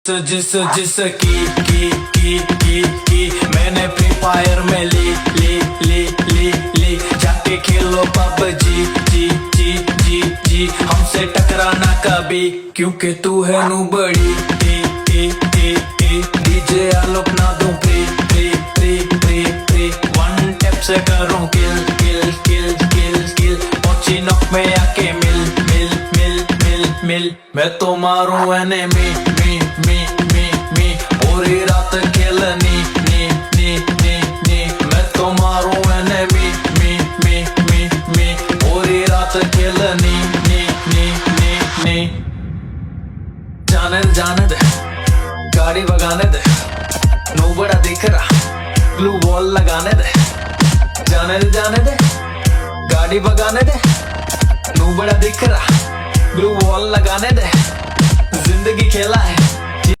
जिस की मैंने फ्री फायर में ली जाके खेलो पबजी जी हमसे टकराना कभी क्योंकि तू है नू बड़ी डीजे आलोक ना दूं फ्री वन टैप से करूं किल पहुंची नॉक में आके मिल मैं तो मारूं एनिमी पूरी रात खेलनी मैं तो मारूं एनिमी पूरी रात खेलनी जाने दे गाड़ी भगाने दे नो बड़ा दिख रहा ब्लू वॉल लगाने दे जाने दे गाड़ी भगाने दे नो बड़ा दिख रहा ब्लू वॉल लगाने दे जिंदगी खेला है